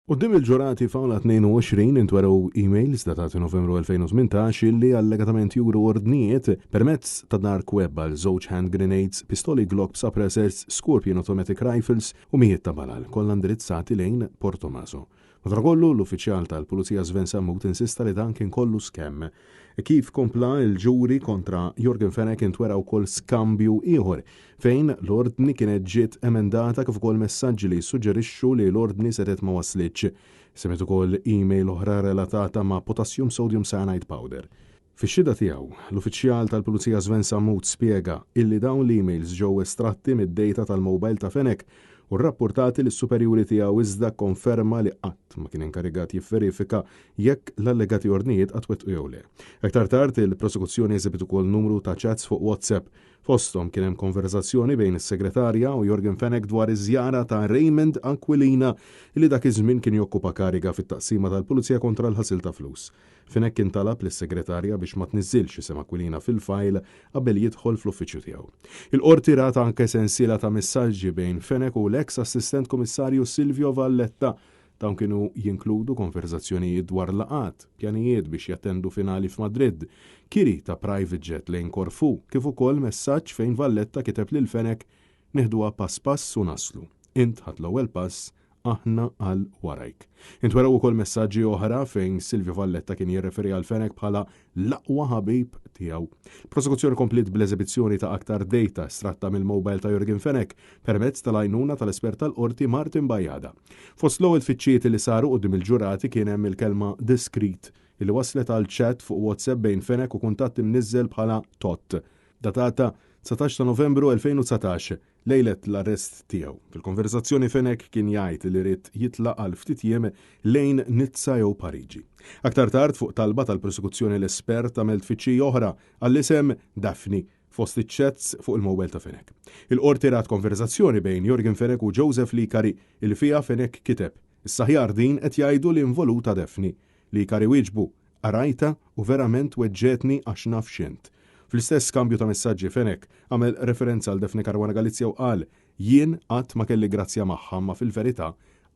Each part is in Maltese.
Qudiem il-ġurati f'Awla 22 intweraw emails datati Novembru 2018 li allegatament juru ordnijiet permezz ta' dark web għal żewġ hand grenades, pistoli Glock suppressors, Scorpion automatic rifles u mijiet ta' balal, kollha indirizzati lejn Port Tommaso. Madrakollu l-uffiċjal tal-Pulizija Sven Sammut insista li dan kien kollu skemm. Kif kompla il-ġuri kontra Jorgen Fenech intwera wkoll skambju ieħor fejn l-ordni kienet ġiet emendata kif ukoll messaġġi li jissuġġerixxu li l-ordni setet ma waslitx. Semet ukoll email oħra relatata ma' potassium sodium cyanide powder. Fix-xhieda tiegħu, l-uffiċjal tal-Pulizija Sven Sammut spjega illi dawn l-emails ġew estratti mid-data tal-mobile ta' Fenech u rrapportati lis superjuri tiegħu iżda konferma li qatt ma kien inkarigat jifverifika jekk l-allegati ordnijiet qatt wettqu jew le. Aktar tard il-prosekuzzjoni eżibit ukoll numru ta' chats fuq WhatsApp. Fosthom kien hemm konverzazzjoni bejn is-segretarja u Jorgen Fenech dwar iż-żjara ta' Raymond Aquilina li dak iż-żmien kien jokkupa kariga fit-taqsima tal-Pulizija kontra l-ħasil ta' flus. Fenech kien talab lis-segretarja biex ma tniżżilx isem Aquilina fil-file qabel jidħol fl-uffiċċju tiegħu. Il-qorti rata anke sensiela ta' messaġġi bejn Fenech u l-eks assistent kummissarju Silvio Valletta. Dawn kienu jinkludu konverzazzjonijiet dwar laqat, pjanijiet biex jattendu finali f'Madrid, kiri ta' private jet lejn Korfu, kif ukoll messaġġ fejn Valletta kiteb lil Fenech neħduha pass pass u naslu. Int ħadd l-ewwel pass, aħna għal warajk. Intweraw ukoll messaġġi oħra fejn Silvio Valletta kien jirreferi għal Fenech bħala l-aqwa ħabib tiegħu. Prosekuzzjoni komplit bl-eżibizzjoni ta' aktar data estratta mill-mobile ta' Jorgen Fenech permezz tal-għajnuna tal-espert tal-qorti Martin Bajada. Fost l-ewwel tfittxijiet li saru quddiem il-ġurati kien hemm il-kelma discreet illi waslet għal chat fuq WhatsApp bejn Fenech u kuntatt imniżżel bħala tot. Datata 19 ta' Novembru 2019 lejlet l-arrest tiegħu. Fil-konversazzjoni Fenech kien jgħid li rid jitlaq għal ftit jiem lejn Nizza jew Pariġi. Aktar tard fuq talba tal-prosekuzzjoni l-espert għamel tfittxija oħra għall-isem Daphne fost iċ-chats fuq il-mowbel ta' Fenech. Il-qorti rat konversazzjoni bejn Jorgen Fenech u Joseph Likari il fiha Fenech kiteb. Is-saħjar din qed jgħidu li involuta Daphne. Likari wieġbu arajta u verament weġġetni għax naf x'int. Fl-istess skambju ta' messaġġi Fenech għamel referenza għal Daphne Caruana Galizia u qal jien qatt ma kelli grazzja magħha ma fil-verità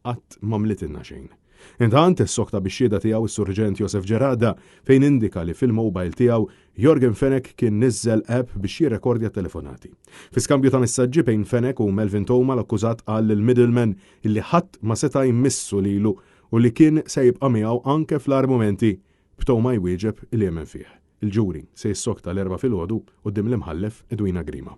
qatt ma mlitilna xejn. Intant is-sokta bix-xhieda tiegħu is-surġent Josef Ġerada fejn indika li fil-mobile tiegħu Jorgen Fenech kien niżżel app biex jirrekordja telefonati. Fi skambju ta' messaġġi bejn Fenech u Melvin Toma l-akkużat qal lill-middleman illi ħadd ma seta' jmissu lilu u li kien se jibqa' miegħu anke fl-argumenti b'Toma jwieġeb li jemmen fih. Il-ġuri se jissokta l-4 filgħodu quddiem l-imħallef Edwina Grima.